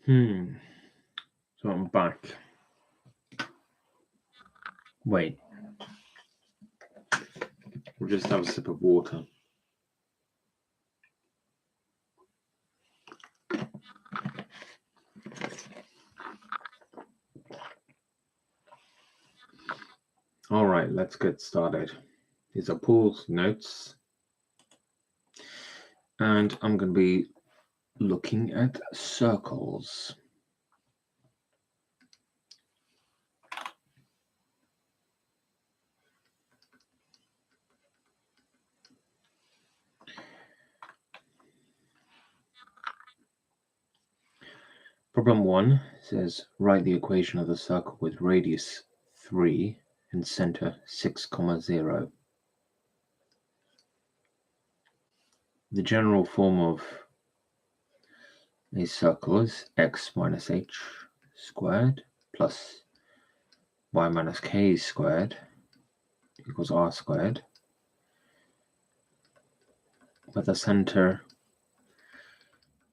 So I'm back. Wait. We'll just have a sip of water. All right, let's get started. These are Paul's notes. And I'm going to be looking at circles. Problem 1 says write the equation of the circle with radius 3 and center 6, 0. The general form of a circle is x minus h squared plus y minus k squared equals r squared, where the center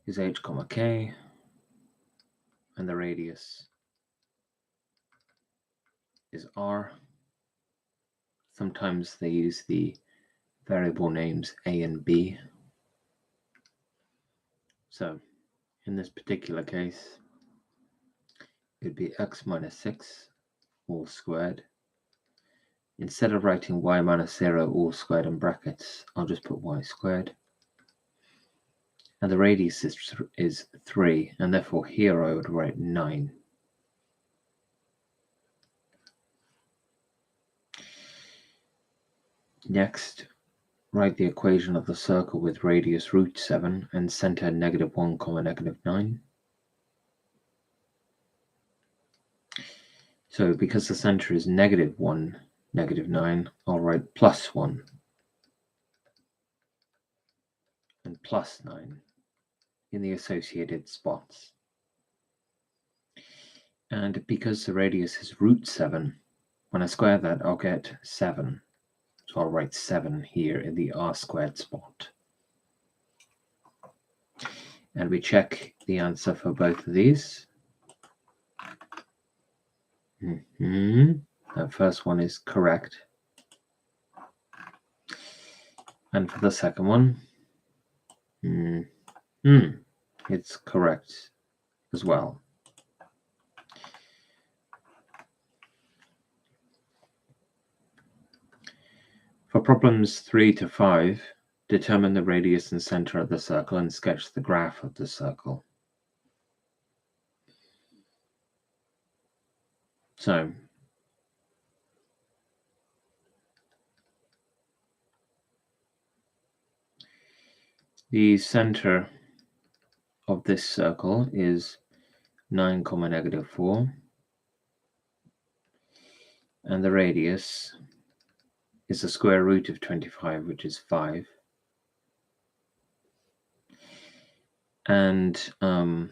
is h comma k and the radius is r. Sometimes they use the variable names a and b. So in this particular case, it would be x minus 6 all squared. Instead of writing y minus 0 all squared in brackets, I'll just put y squared. And the radius is 3, and therefore here I would write 9. Next, write the equation of the circle with radius root 7 and center -1, -9. So because the center is -1, -9, I'll write +1 and +9 in the associated spots. And because the radius is root 7, when I square that, I'll get 7. So I'll write 7 here in the r squared spot. And we check the answer for both of these. That first one is correct. And for the second one, it's correct as well. For problems 3 to 5, determine the radius and center of the circle and sketch the graph of the circle. So, the center of this circle is 9, -4, and the radius is the square root of 25, which is 5. And how am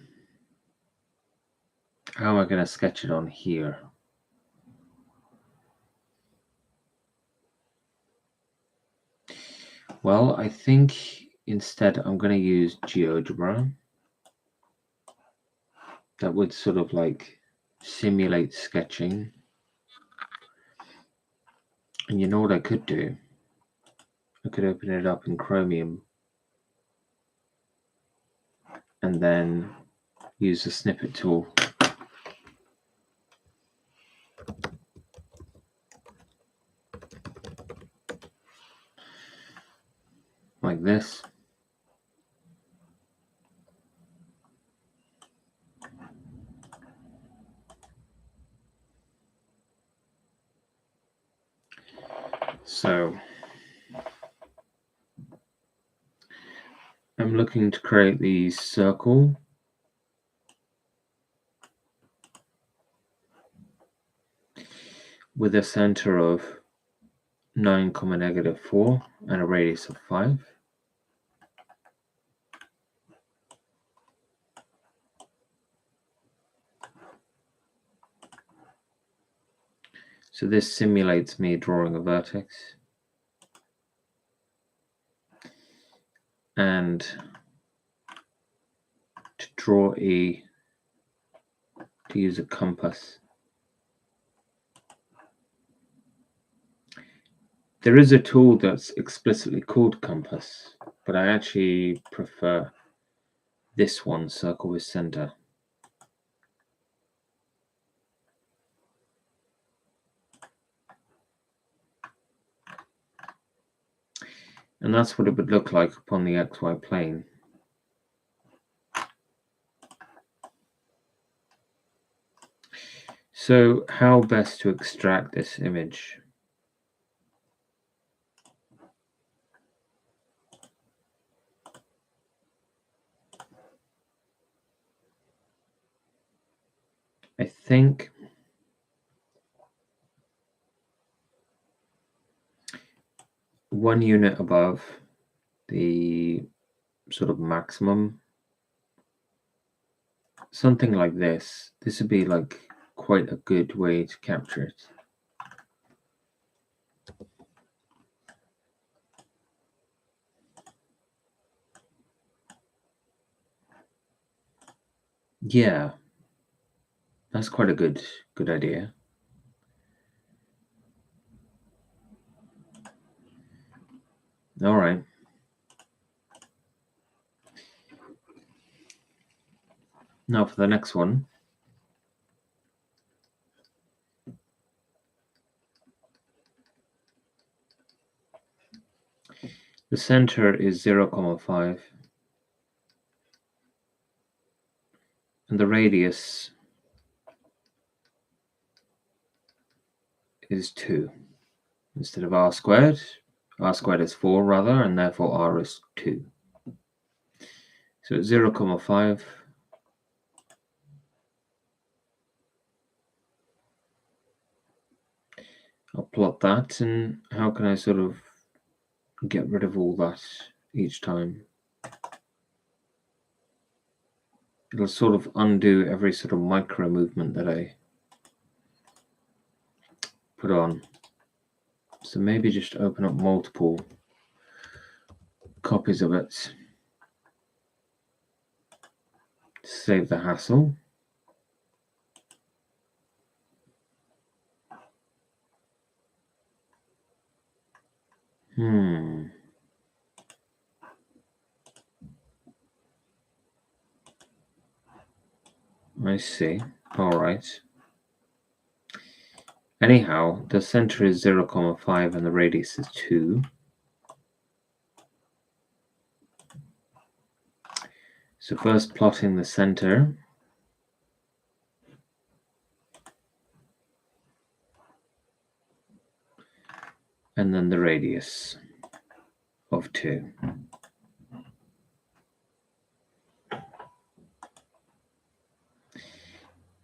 I going to sketch it on here? Well, I think instead I'm going to use GeoGebra. That would sort of like simulate sketching. And you know what I could do? I could open it up in Chromium and then use the snippet tool. Like this. So I'm looking to create the circle with a center of 9, -4 and a radius of 5. So this simulates me drawing a vertex. And to draw a to use a compass. There is a tool that's explicitly called compass, but I actually prefer this one, circle with center. And that's what it would look like upon the XY plane. So how best to extract this image? I think one unit above the sort of maximum, something like this. This would be like quite a good way to capture it. Yeah, that's quite a good idea. All right. Now for the next one. The center is 0,5 and the radius is 2 instead of r squared. R squared is 4 rather, and therefore r is 2. So it's 0,5. I'll plot that, and how can I sort of get rid of all that each time? It'll sort of undo every sort of micro movement that I put on. So maybe just open up multiple copies of it. Save the hassle. I see. All right. Anyhow, the center is 0,5 and the radius is 2. So first plotting the center. And then the radius of 2.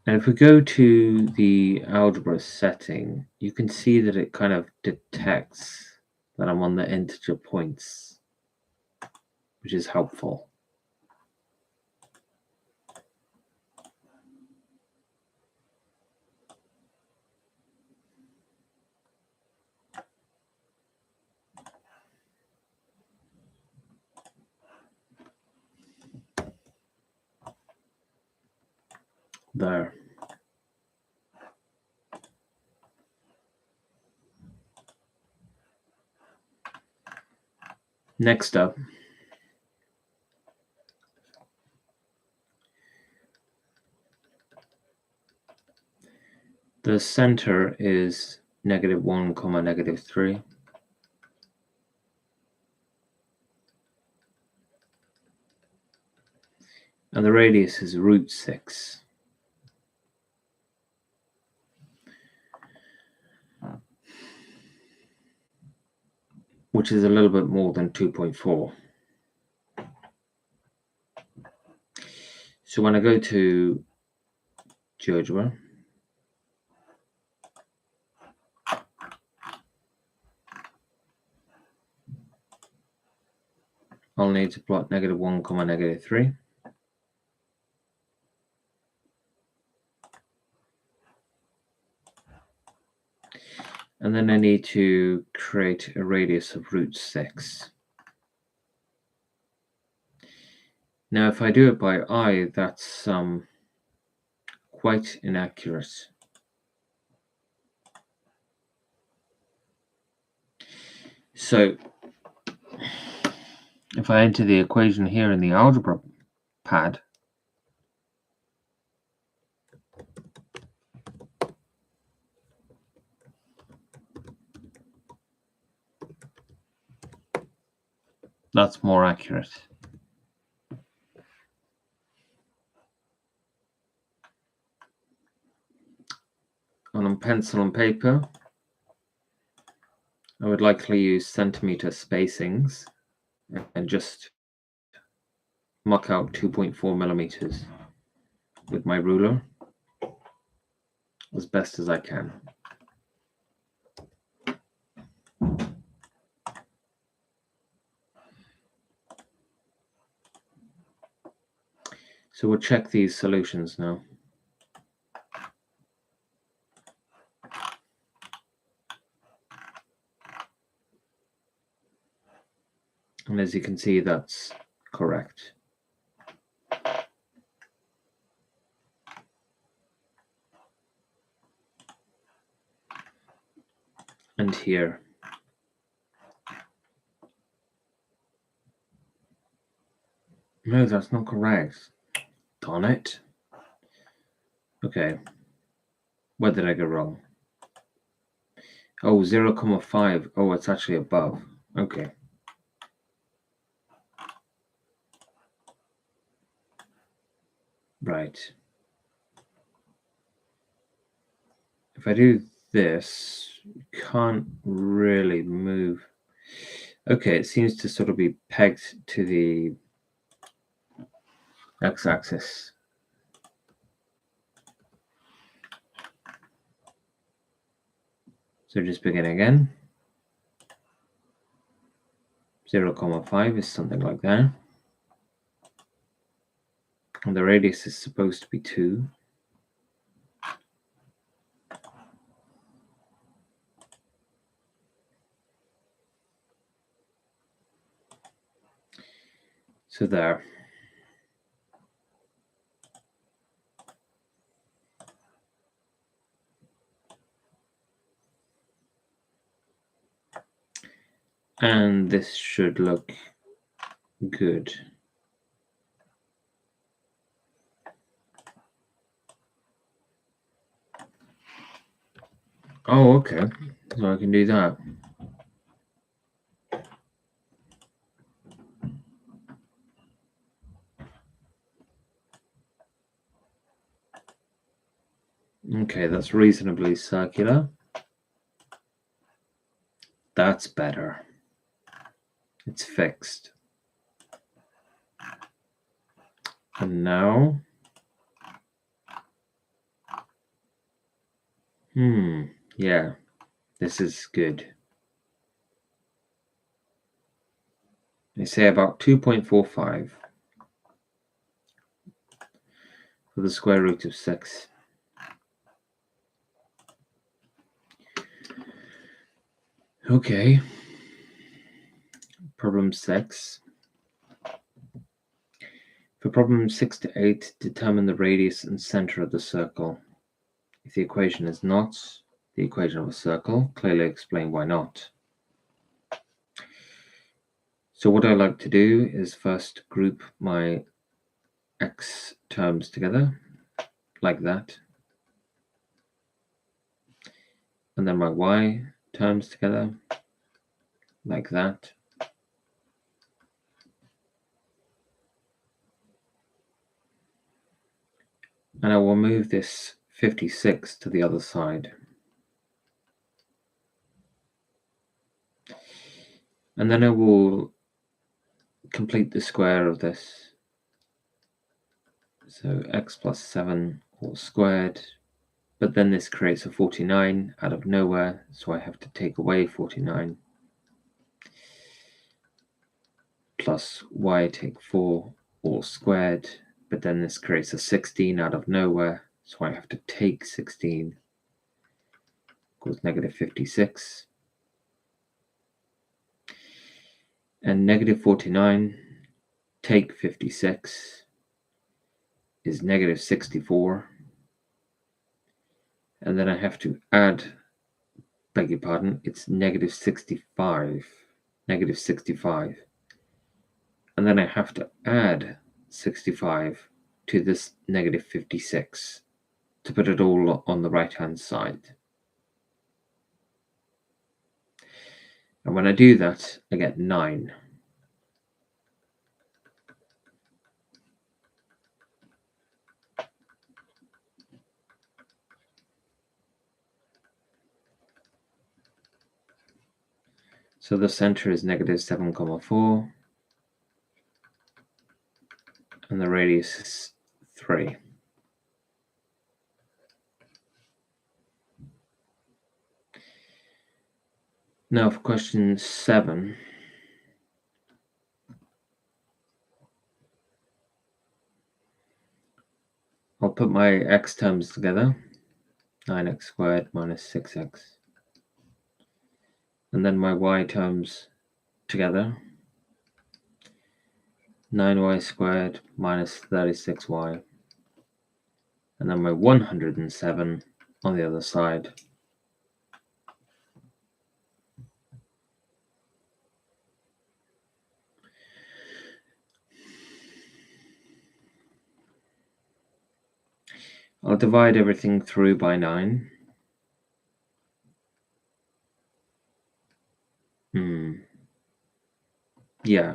And if we go to the algebra setting, you can see that it kind of detects that I'm on the integer points, which is helpful. There. Next up, the center is -1, -3. And the radius is √6. Which is a little bit more than 2.4. So when I go to GeoGebra, I'll need to plot -1, -3. And then I need to create a radius of √6. Now, if I do it by eye, that's quite inaccurate. So if I enter the equation here in the algebra pad, that's more accurate. On pencil and paper, I would likely use centimeter spacings and just mark out 2.4 millimeters with my ruler as best as I can. So we'll check these solutions now. And as you can see, that's correct. And here. No, that's not correct. Darn it. Okay. Where did I go wrong? Oh, 0,5. Oh, it's actually above. Okay. Right. If I do this, can't really move. Okay, it seems to sort of be pegged to the x-axis. So just begin again. 0,5 is something like that. And the radius is supposed to be 2. So there. And this should look good. Oh, okay. So I can do that. Okay, that's reasonably circular. That's better. It's fixed. And now, yeah, this is good. They say about 2.45 for the square root of 6. Okay. Problem 6. For problem 6 to 8, determine the radius and center of the circle. If the equation is not the equation of a circle, clearly explain why not. So what I like to do is first group my x terms together, like that. And then my y terms together, like that. And I will move this 56 to the other side. And then I will complete the square of this. So x plus 7 all squared. But then this creates a 49 out of nowhere, so I have to take away 49. Plus y take 4 all squared. But then this creates a 16 out of nowhere, so I have to take 16. Equals negative 56. And negative 49 take 56 is negative 64. And then I have to add, beg your pardon, it's negative 65. Negative 65. And then I have to add 65 to this negative 56 to put it all on the right-hand side. And when I do that, I get 9. So the center is negative 7,4. And the radius is 3. Now for question 7. I'll put my x terms together. 9x squared minus 6x. And then my y terms together. 9y squared minus 36y. And then my 107 on the other side. I'll divide everything through by 9. Yeah,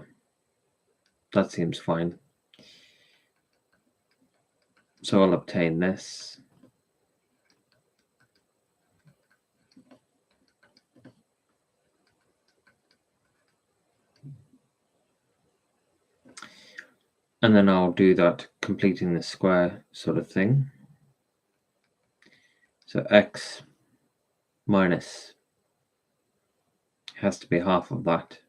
that seems fine. So I'll obtain this. And then I'll do that completing the square sort of thing. So x minus has to be half of that.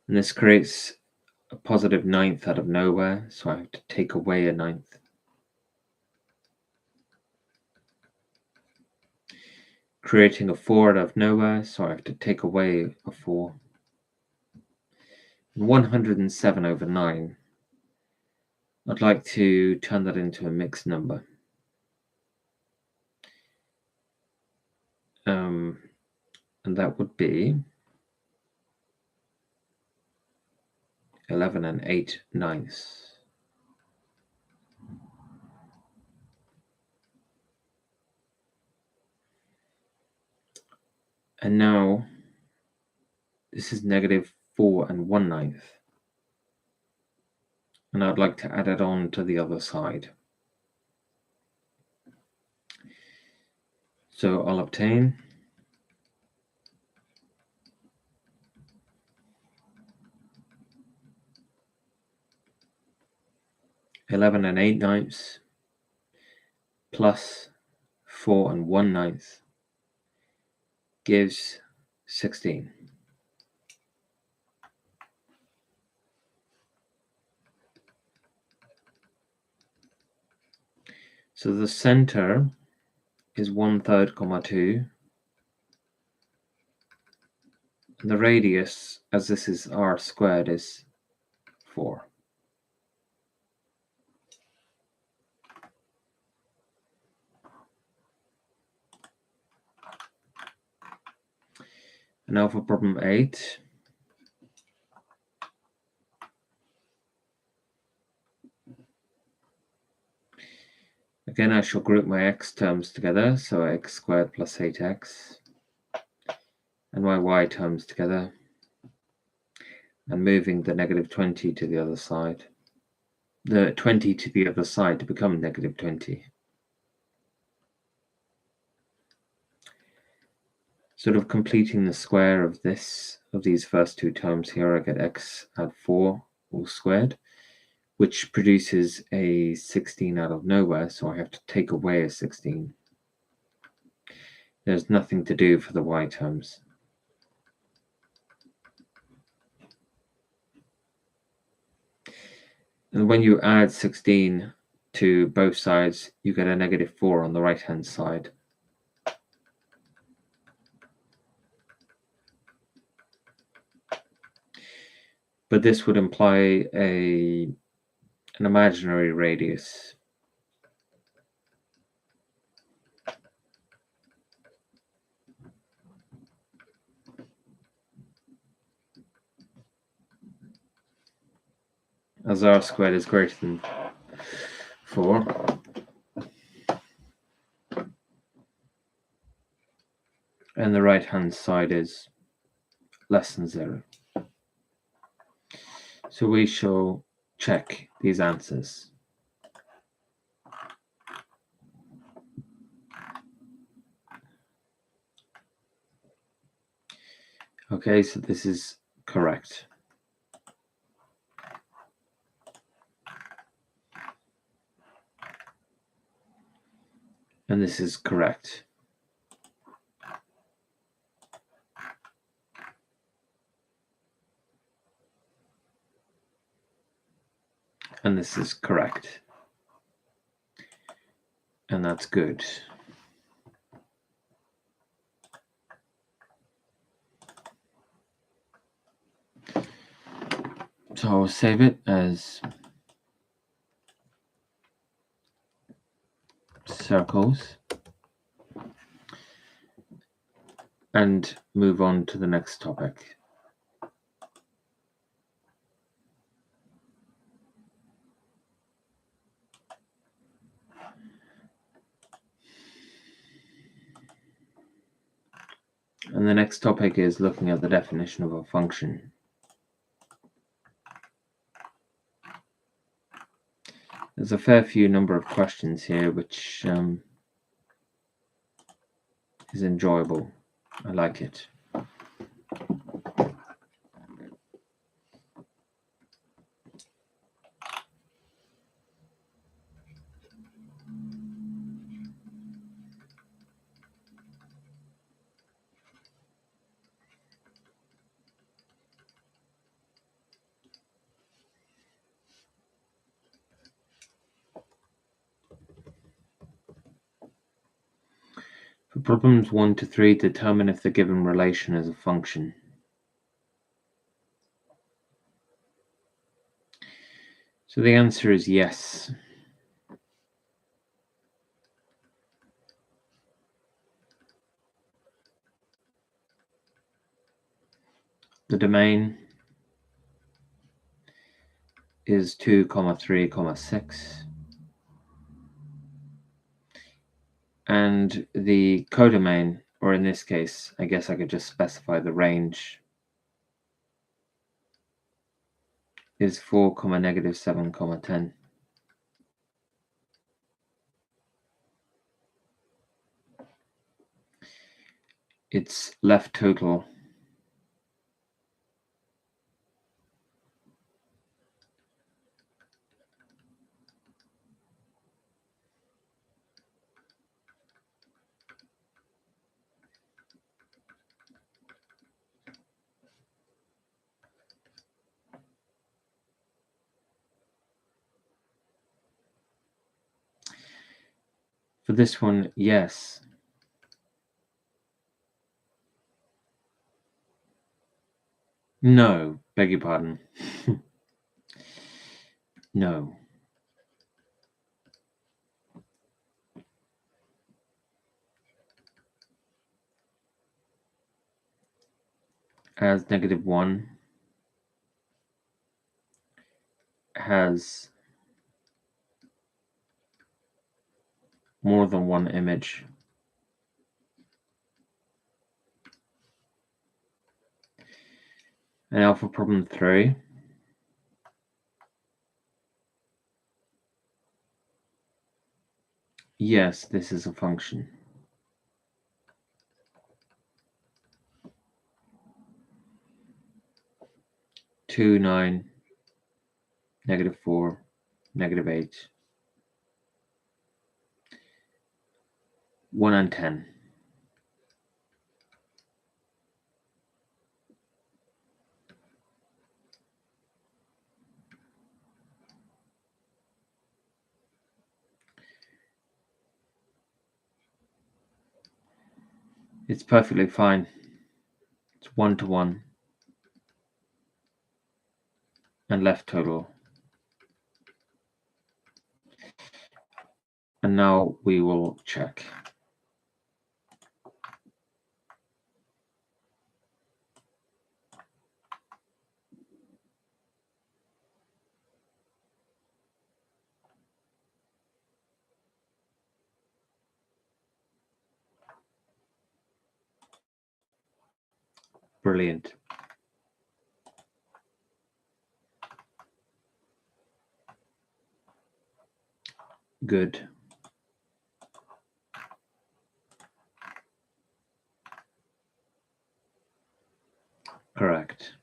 And this creates a positive 9th out of nowhere, so I have to take away a 9th. Creating a 4 out of nowhere, so I have to take away a 4. And 107 over 9. I'd like to turn that into a mixed number. And that would be 11 and 8/9. And now this is negative 4 and 1/9. And I'd like to add it on to the other side. So I'll obtain 11 and 8/9 plus 4 and 1/9 gives 16. So the center is 1/3, 2. And the radius, as this is r squared, is 4. And now for problem 8. Again, I shall group my x terms together, so x squared plus 8x, and my y terms together, and moving the negative 20 to the other side. The 20 to the other side to become negative 20. Sort of completing the square of these first two terms here, I get x at 4 all squared, which produces a 16 out of nowhere, so I have to take away a 16. There's nothing to do for the y terms. And when you add 16 to both sides, you get a negative 4 on the right-hand side. But this would imply an imaginary radius as r squared is greater than 4. And the right-hand side is less than 0. So we shall check these answers. Okay, so this is correct. And this is correct. And this is correct. And that's good. So I'll save it as circles and move on to the next topic. And the next topic is looking at the definition of a function. There's a fair few number of questions here, which is enjoyable. I like it. For problems 1 to 3, determine if the given relation is a function. So the answer is yes. The domain is 2, 3, 6. And the codomain, or in this case, I guess I could just specify the range, is 4, -7, 10. Its left total for this one, yes. No, beg your pardon. No. As -1 has more than one image. And now for problem 3. Yes, this is a function. 2, 9, -4, -8, 1 and 10. It's perfectly fine. It's 1 to 1. And left total. And now we will check. Brilliant. Good. Correct.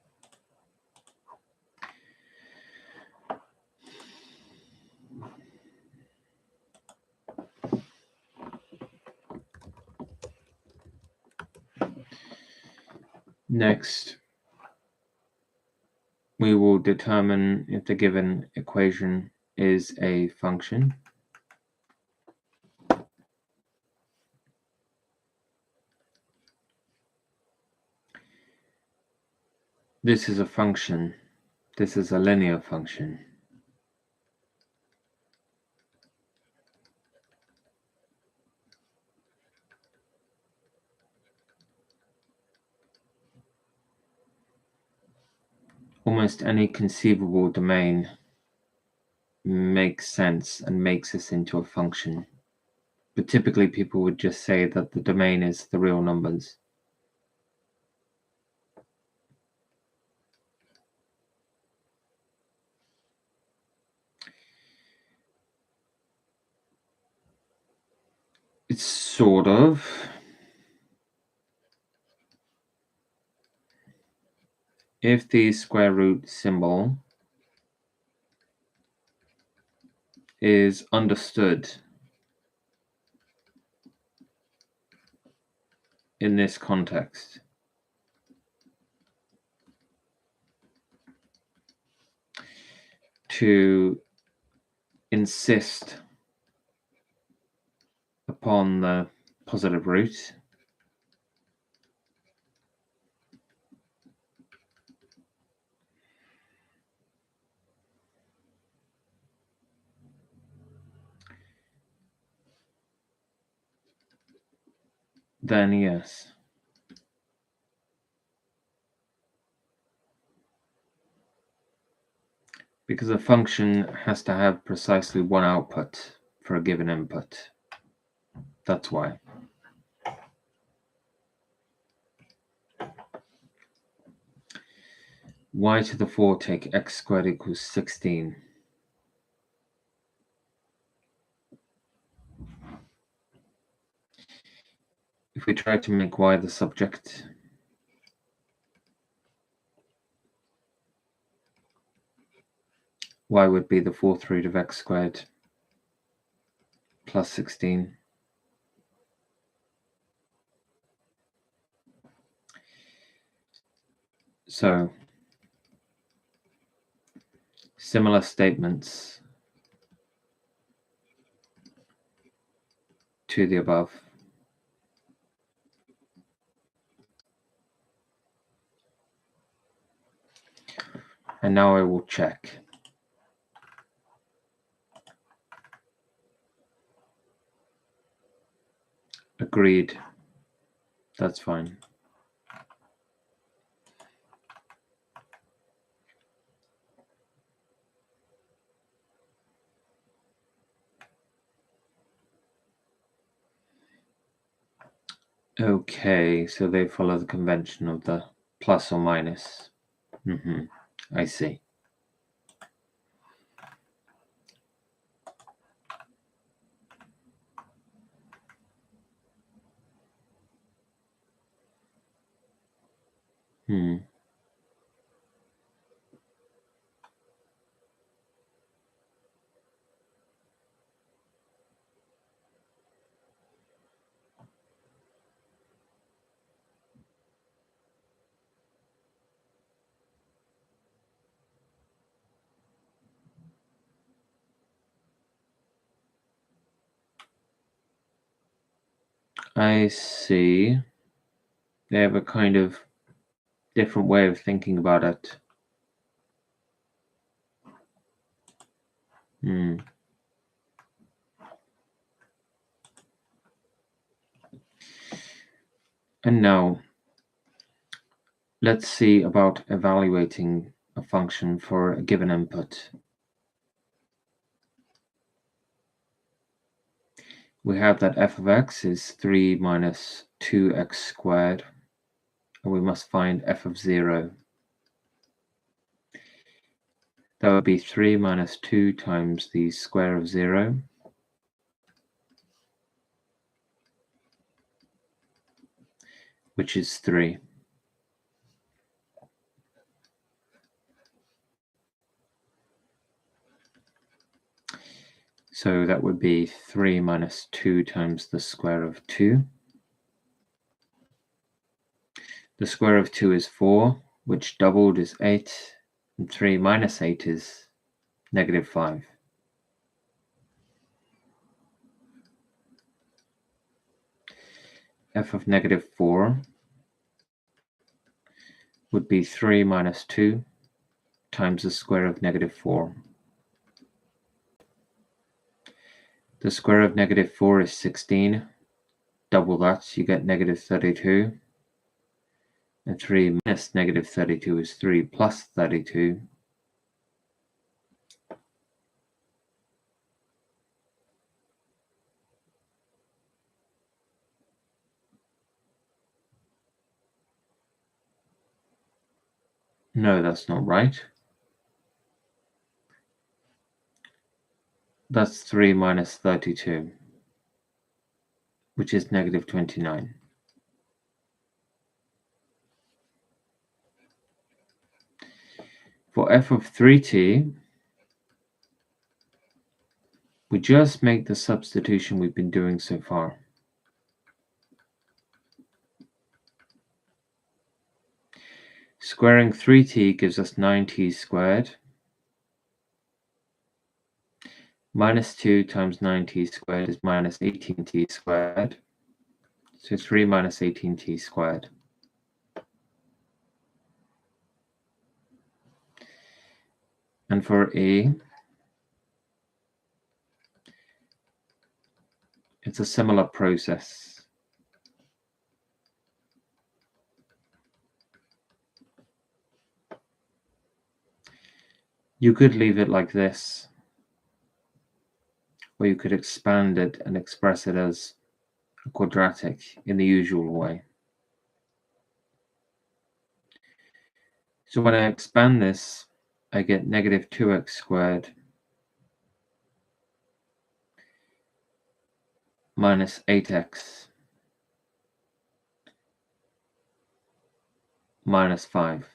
Next, we will determine if the given equation is a function. This is a function. This is a linear function. Almost any conceivable domain makes sense and makes this into a function. But typically people would just say that the domain is the real numbers. It's sort of. If the square root symbol is understood in this context, to insist upon the positive root, then yes. Because a function has to have precisely one output for a given input. That's why. Y to the 4 take x squared equals 16. If we try to make y the subject, y would be the 4th root of x squared plus 16. So, similar statements to the above. And now I will check. Agreed. That's fine. Okay, so they follow the convention of the plus or minus. I see. I see. They have a kind of different way of thinking about it. And now, let's see about evaluating a function for a given input. We have that f of x is 3 minus 2x squared and we must find f of 0. That would be 3 minus 2 times the square of 0, which is 3. So that would be 3 minus 2 times the square of 2. The square of 2 is 4, which doubled is 8, and 3 minus 8 is negative 5. F of negative 4 would be 3 minus 2 times the square of negative 4. The square of negative 4 is 16. Double that, you get negative 32. And 3 minus negative 32 is 3 plus 32. No, that's not right. That's 3 minus 32, which is negative 29. For f of 3t, we just make the substitution we've been doing so far. Squaring 3t gives us 9t squared. Minus 2 times 9t squared is minus 18t squared. So 3 minus 18t squared. And for a, it's a similar process. You could leave it like this, or you could expand it and express it as a quadratic in the usual way. So when I expand this, I get negative 2x squared minus 8x minus 5.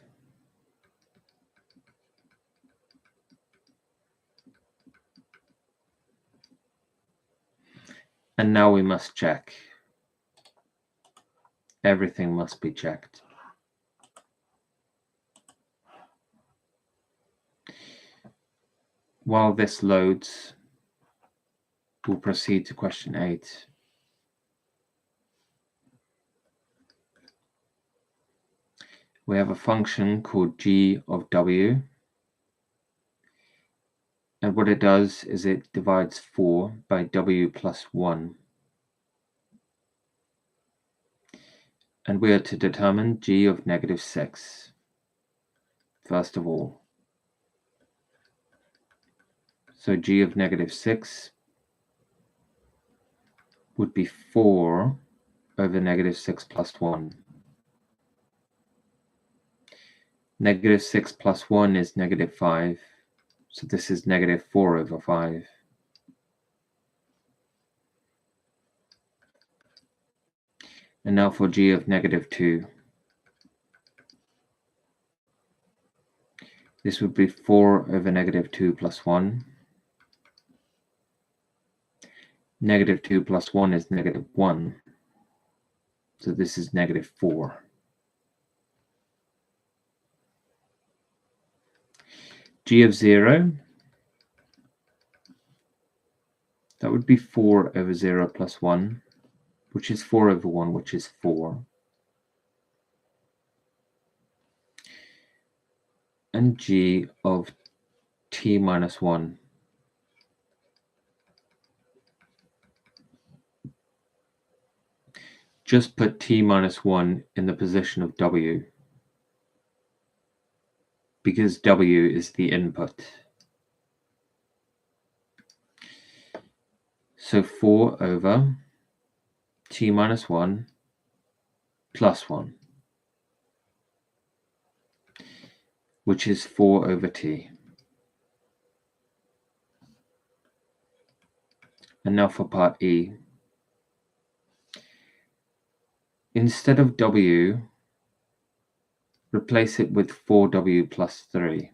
And now we must check. Everything must be checked. While this loads, we'll proceed to question 8. We have a function called g of w. And what it does is it divides 4 by w plus 1. And we are to determine g of negative 6, first of all. So g of negative 6 would be 4 over negative 6 plus 1. Negative 6 plus 1 is negative 5. So this is negative 4 over 5. And now for g of negative 2. This would be 4 over negative 2 plus 1. Negative 2 plus 1 is negative 1. So this is negative 4. G of 0, that would be 4 over 0 plus 1, which is 4 over 1, which is 4. And g of t minus 1. Just put t minus 1 in the position of w, because w is the input. So 4 over t minus 1 plus 1. which is 4 over t. And now for part E. Instead of w, replace it with 4w plus 3.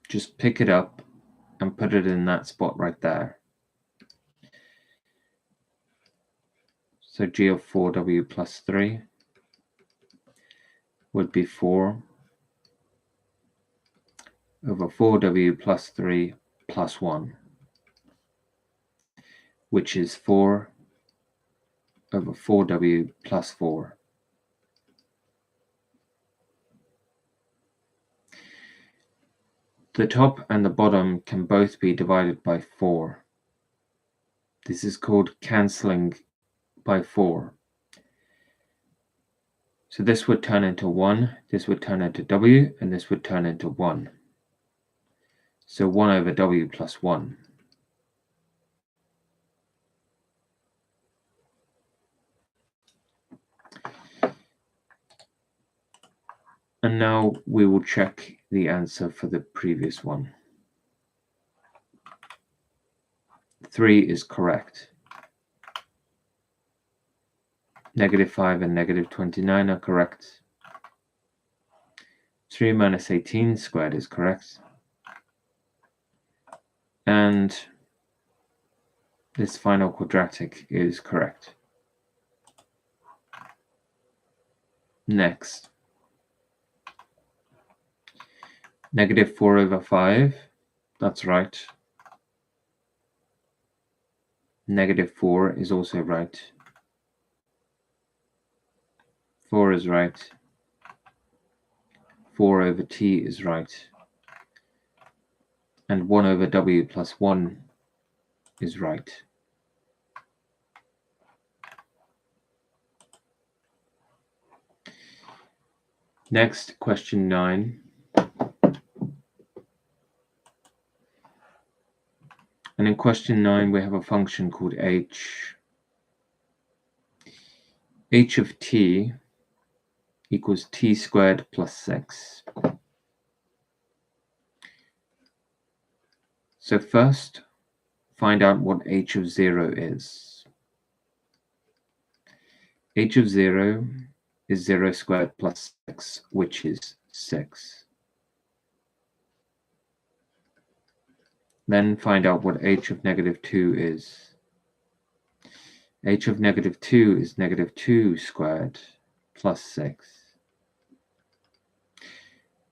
Just pick it up and put it in that spot right there. So g of 4w plus 3 would be 4 over 4w plus 3 plus 1, which is 4 over 4w plus 4. The top and the bottom can both be divided by 4. This is called cancelling by 4. So this would turn into 1, this would turn into w, and this would turn into 1. So 1 over w plus 1. And now we will check the answer for the previous one. 3 is correct. -5 and -29 are correct. 3 minus 18 squared is correct. And this final quadratic is correct. Next. -4 over 5, that's right. -4 is also right. 4 is right. 4 over t is right. And 1 over w plus 1 is right. Next, question 9. And in question 9, we have a function called h. h of t equals t squared plus 6. So first, find out what h of 0 is. h of 0 is 0 squared plus 6, which is 6. Then find out what h of -2 is. h of -2 is -2 squared plus 6.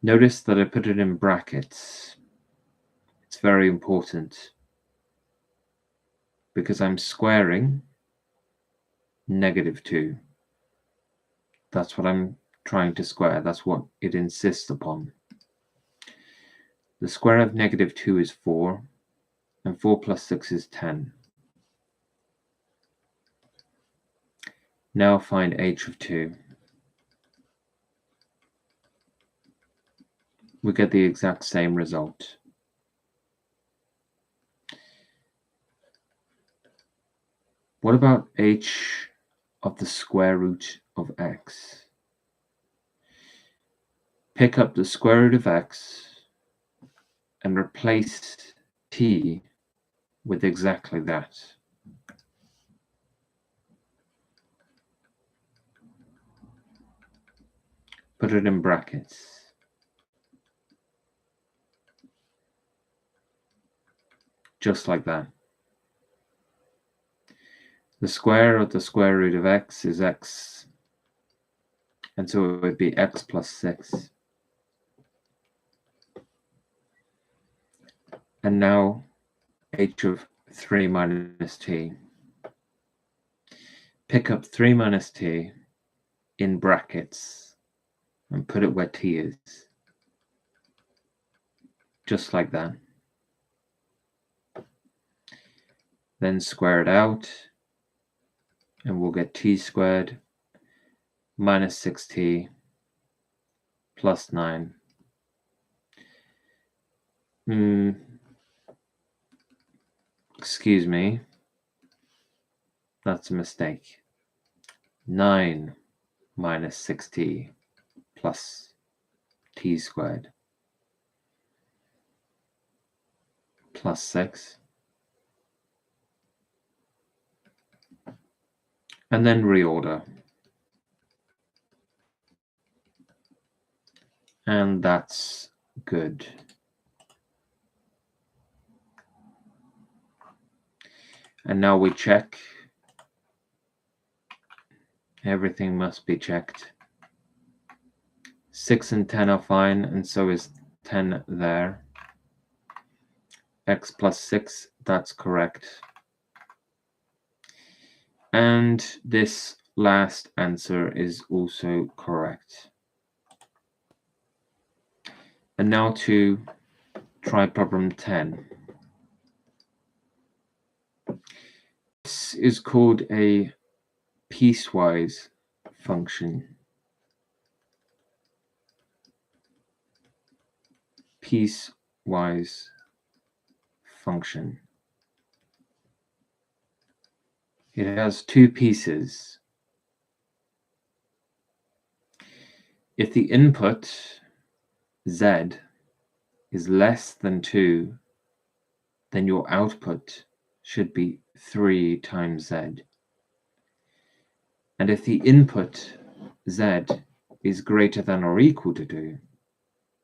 Notice that I put it in brackets. It's very important because I'm squaring -2. That's what I'm trying to square. That's what it insists upon. The square of -2 is 4, and 4 plus 6 is 10. Now find h of 2. We get the exact same result. What about h of the square root of x? Pick up the square root of x and replace t with exactly that. Put it in brackets. Just like that. The square of the square root of x is x, and so it would be x plus 6. And now h of 3 minus t. Pick up 3 minus t in brackets and put it where t is. Just like that. Then square it out, and we'll get t squared minus 6t plus 9. Excuse me. That's a mistake. 9 minus 6t plus t squared plus 6, and then reorder. And that's good. And now we check. Everything must be checked. 6 and 10 are fine, and so is 10 there. X plus 6, that's correct. And this last answer is also correct. And now to try problem 10. This is called a piecewise function. Piecewise function. It has two pieces. If the input z is less than 2, then your output should be 3 times z. And if the input z is greater than or equal to 2,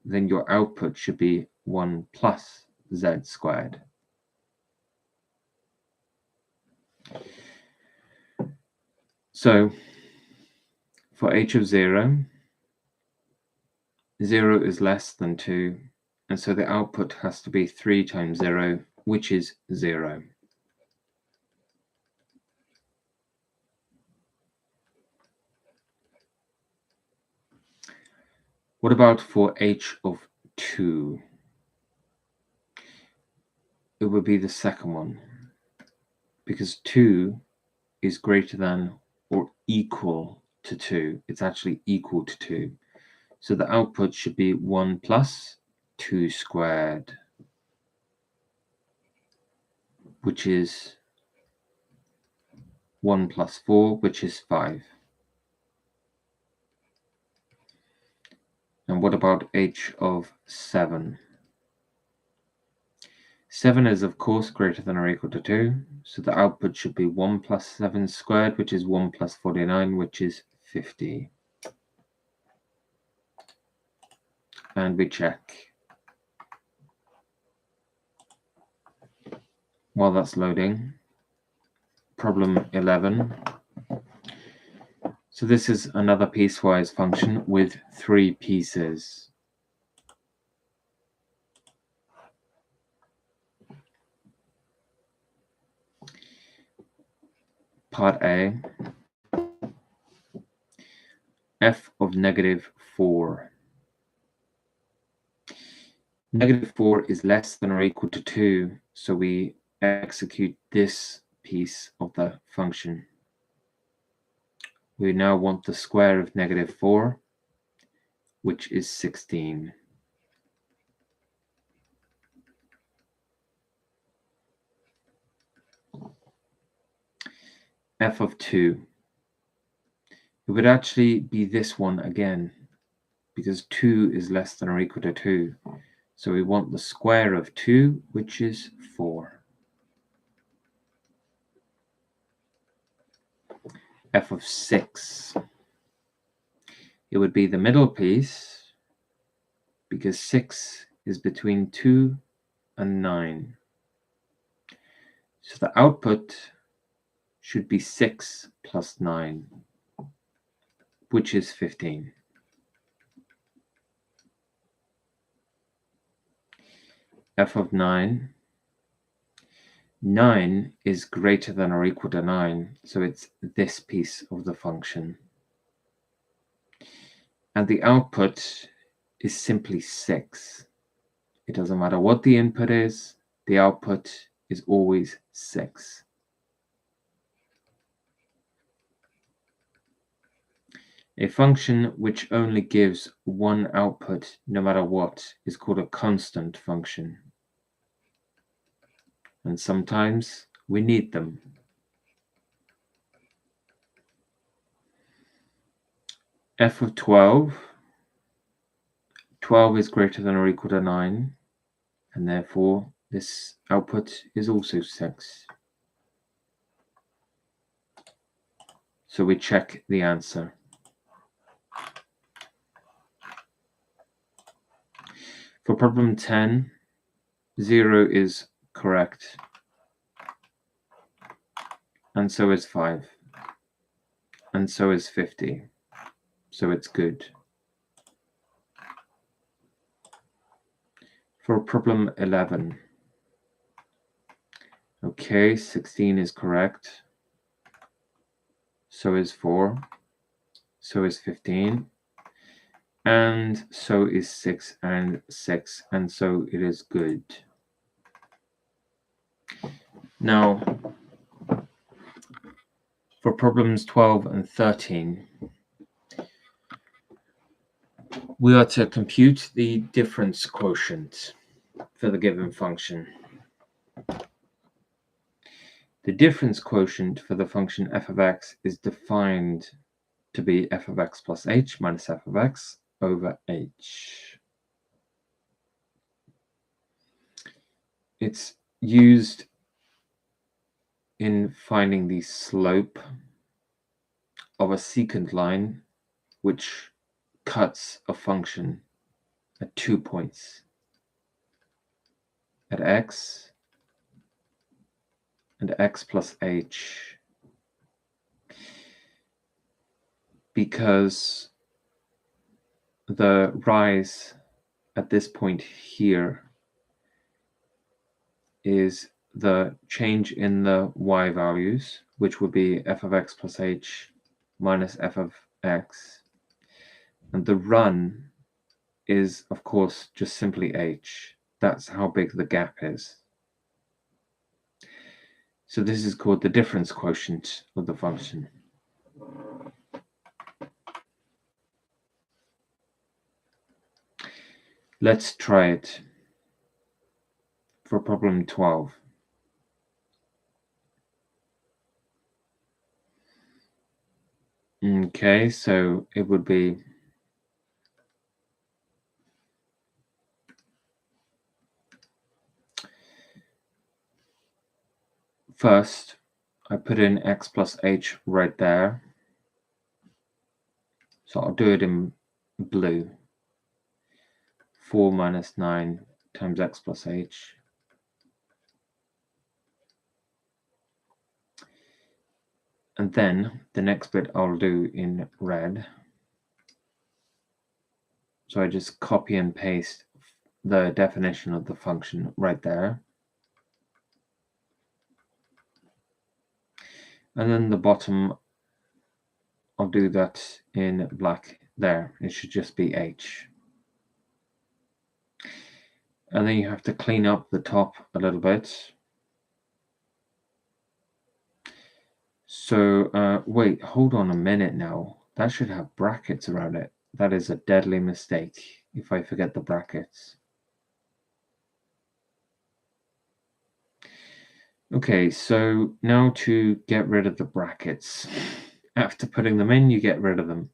then your output should be 1 plus z squared. So for h of 0, 0 is less than 2, and so the output has to be 3 times 0, which is 0. What about for h of 2? It would be the second one, because 2 is greater than or equal to 2. It's actually equal to 2. So the output should be 1 plus 2 squared, which is 1 plus 4, which is 5. And what about h of 7? 7 is, of course, greater than or equal to 2, so the output should be 1 plus 7 squared, which is 1 plus 49, which is 50. And we check. While that's loading, problem 11. So this is another piecewise function with 3 pieces. Part A, f of negative 4. Negative 4 is less than or equal to 2, so we execute this piece of the function. We now want the square of negative 4, which is 16. F of 2. It would actually be this one again, because 2 is less than or equal to 2. So we want the square of 2, which is 4. F of 6. It would be the middle piece, because 6 is between 2 and 9. So the output should be 6 plus 9, which is 15. F of 9. 9 is greater than or equal to 9, so it's this piece of the function. And the output is simply 6. It doesn't matter what the input is, the output is always 6. A function which only gives one output no matter what is called a constant function. And sometimes we need them. F of 12. 12 is greater than or equal to 9, and therefore this output is also 6. So we check the answer. For problem 10, 0 is correct, and so is 5, and so is 50, so it's good. For problem 11, okay, 16 is correct, so is 4, so is 15, and so is 6 and 6, and so it is good. Now, for problems 12 and 13, we are to compute the difference quotient for the given function. The difference quotient for the function f of x is defined to be f of x plus h minus f of x over h. It's used in finding the slope of a secant line which cuts a function at 2 points, at x and x plus h, because the rise at this point here is the change in the y values, which would be f of x plus h minus f of x, and the run is, of course, just simply h. That's how big the gap is. So this is called the difference quotient of the function. Let's try it for problem 12. Okay, so it would be first, I put in x plus h right there. So I'll do it in blue. 4 minus 9 times x plus h. And then the next bit I'll do in red. So I just copy and paste the definition of the function right there. And then the bottom, I'll do that in black there. It should just be h. And then you have to clean up the top a little bit. So wait, hold on a minute now. That should have brackets around it. That is a deadly mistake if I forget the brackets. Okay, so now to get rid of the brackets. After putting them in, you get rid of them.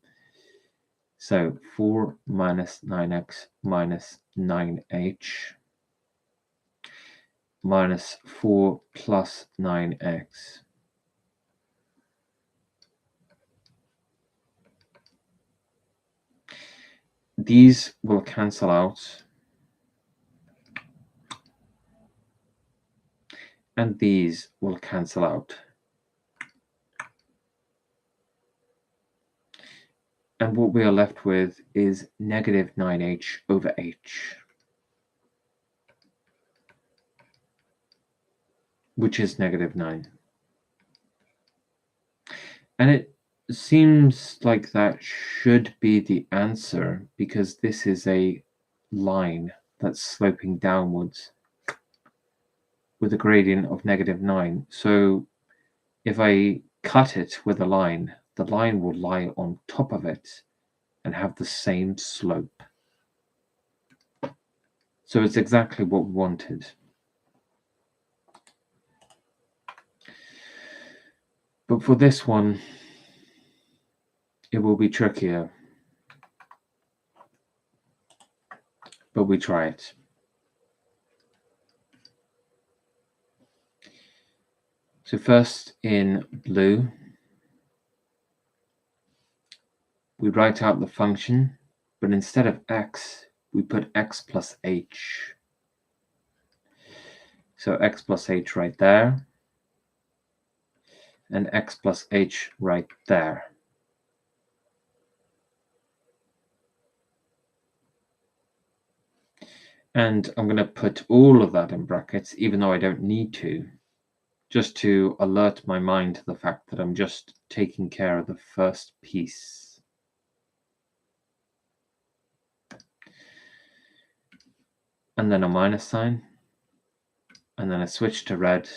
So 4 minus 9x minus 9h minus 4 plus 9x. These will cancel out, and these will cancel out. And what we are left with is negative 9h over h, which is negative 9. And it seems like that should be the answer, because this is a line that's sloping downwards with a gradient of negative 9. So if I cut it with a line, the line will lie on top of it and have the same slope. So it's exactly what we wanted. But for this one, it will be trickier. we try it. So first in blue, we write out the function, but instead of x, we put x plus h. So x plus h right there, and x plus h right there. And I'm going to put all of that in brackets, even though I don't need to, just to alert my mind to the fact that I'm just taking care of the first piece. And then a minus sign, and then I switch to red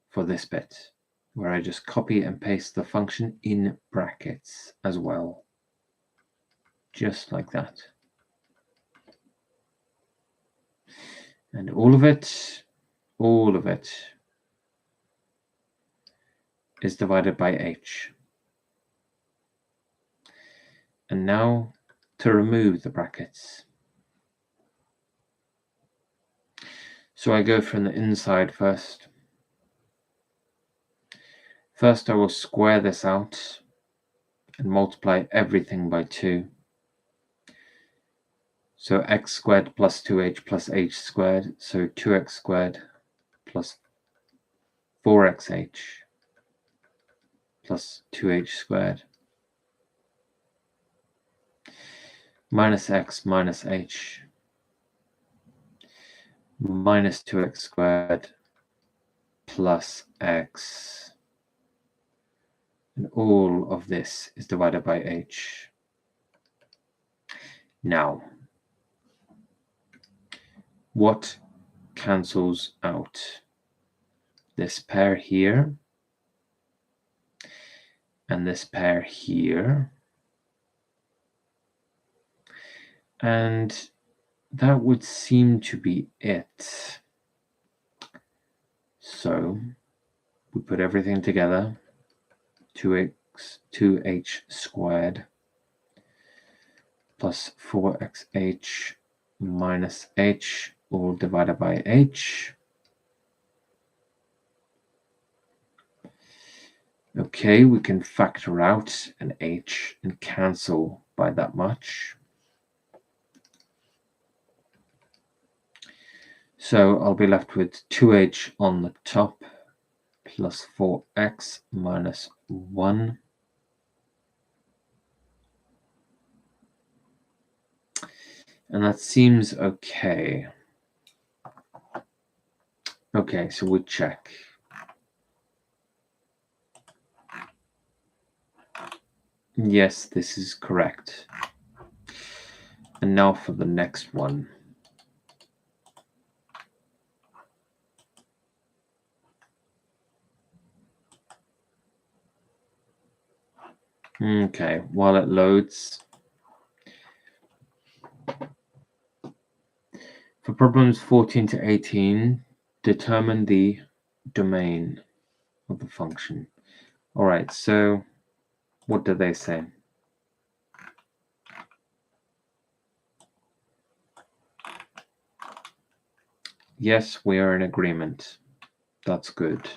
for this bit, where I just copy and paste the function in brackets as well, just like that. And all of it is divided by h. And now to remove the brackets. So I go from the inside first. First I will square this out and multiply everything by 2. So x squared plus 2h plus h squared, so 2x squared plus 4xh plus 2h squared minus x minus h minus 2x squared plus x, and all of this is divided by h. Now, what cancels out? This pair here and this pair here, and that would seem to be it. So we put everything together, 2h squared plus 4xh minus h, all divided by h. Okay, we can factor out an h and cancel by that much. So I'll be left with 2h on the top plus 4x minus 1. And that seems okay. Okay, so we check. Yes, this is correct. And now for the next one. Okay, while it loads. For problems 14 to 18, determine the domain of the function. All right, so what do they say? Yes, we are in agreement. That's good.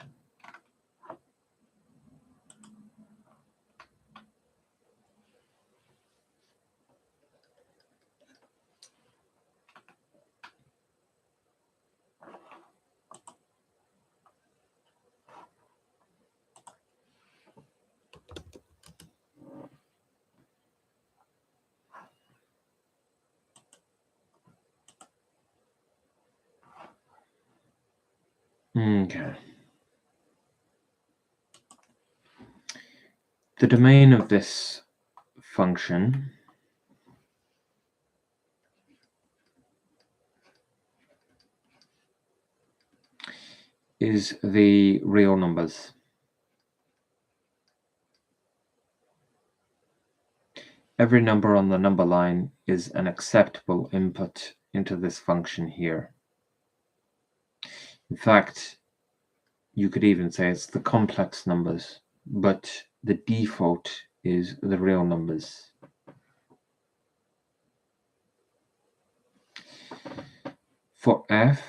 Okay. The domain of this function is the real numbers. Every number on the number line is an acceptable input into this function here. In fact, you could even say it's the complex numbers, but the default is the real numbers. For f,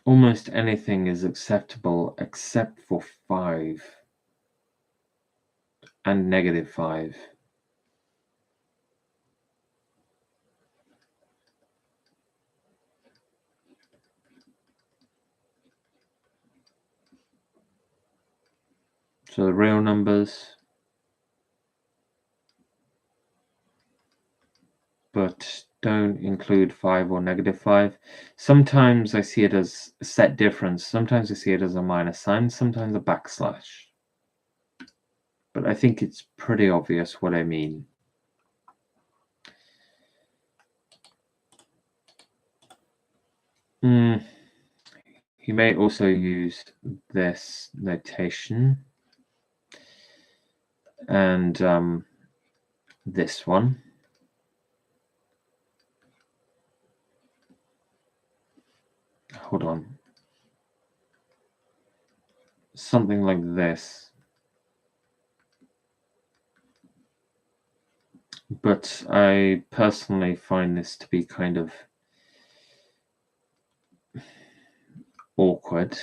almost anything is acceptable except for 5 and -5. So the real numbers, but don't include 5 or -5. Sometimes I see it as a set difference. Sometimes I see it as a minus sign, sometimes a backslash. But I think it's pretty obvious what I mean. You may also use this notation and this one. Hold on. Something like this. But I personally find this to be kind of awkward.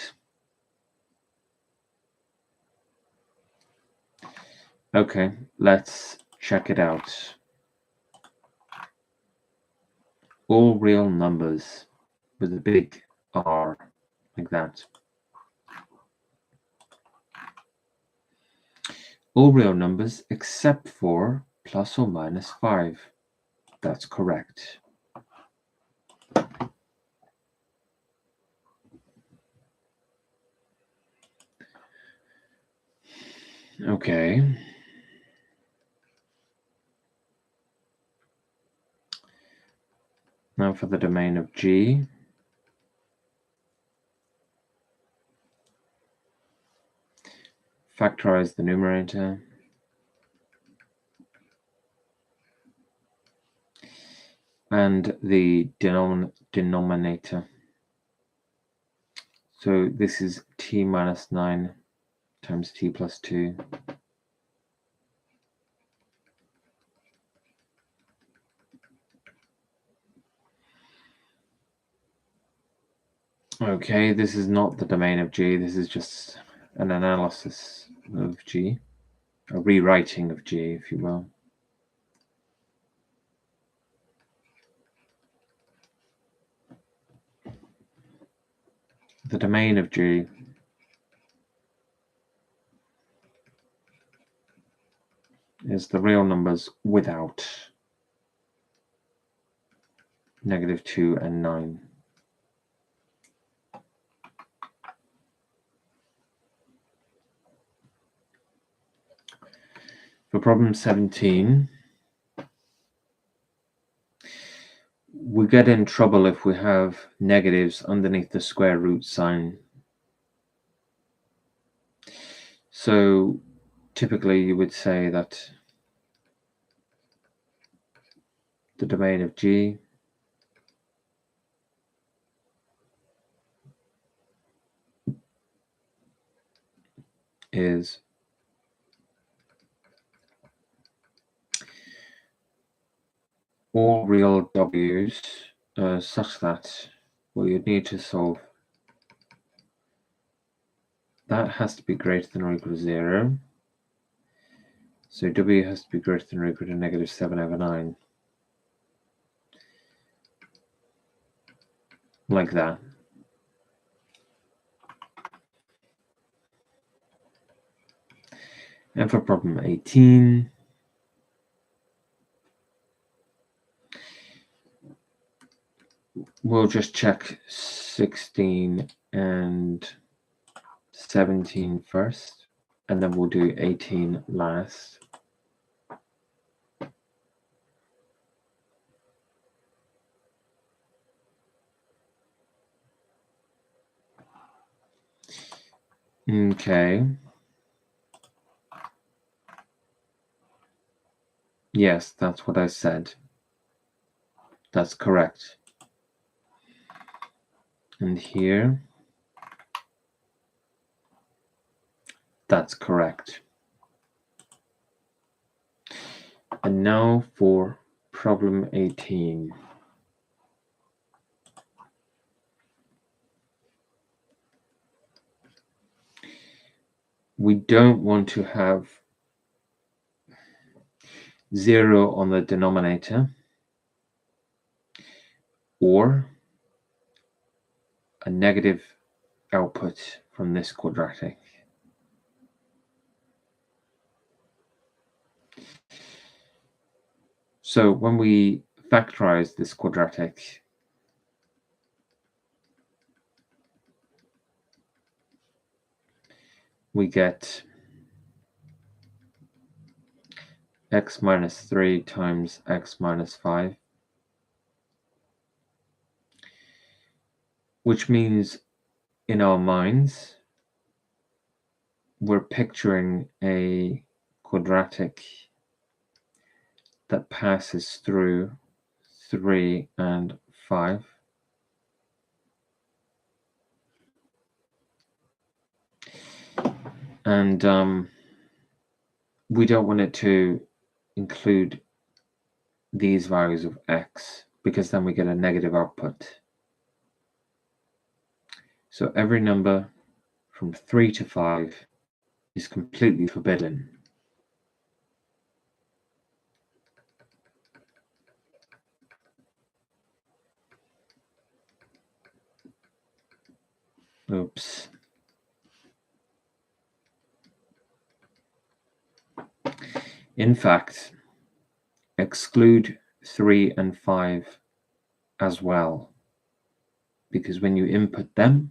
Okay, let's check it out. All real numbers with a big R, like that. All real numbers except for plus or minus 5. That's correct. Okay. Now for the domain of G. Factorize the numerator. And the denominator. So this is t minus 9 times t plus 2. Okay, this is not the domain of G. This is just an analysis of G, a rewriting of G, if you will. The domain of G is the real numbers without -2 and 9. For problem 17, we get in trouble if we have negatives underneath the square root sign. So typically you would say that the domain of G is all real W's such that, well, you'd need to solve that has to be greater than or equal to 0. So W has to be greater than or equal to -7/9. Like that. And for problem 18, we'll just check 16 and 17 first, and then we'll do 18 last. Okay. Yes, that's what I said. That's correct. And here, that's correct. And now for problem 18. We don't want to have 0 on the denominator or a negative output from this quadratic. So when we factorize this quadratic, we get x minus 3 times x minus 5, which means in our minds we're picturing a quadratic that passes through 3 and 5. And we don't want it to include these values of x, because then we get a negative output. So every number from 3 to 5 is completely forbidden. Oops. In fact, exclude 3 and 5 as well, because when you input them,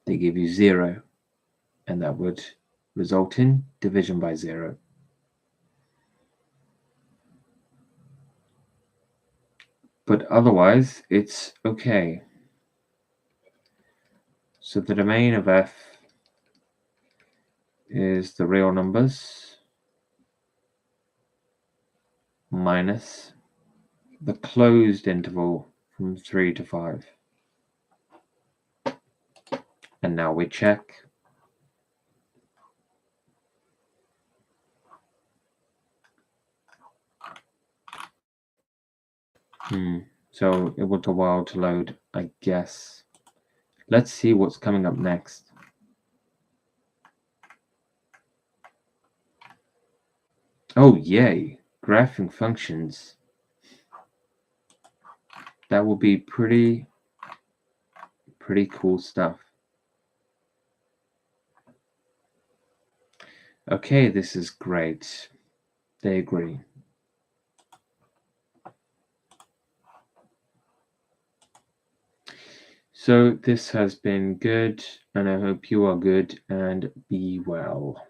they give you 0, and that would result in division by 0. But otherwise, it's okay. So the domain of f is the real numbers minus the closed interval from 3 to 5. And now we check. So it will take a while to load, I guess. Let's see what's coming up next. Oh, yay! Graphing functions. That will be pretty cool stuff. Okay, this is great. They agree. So this has been good, and I hope you are good and be well.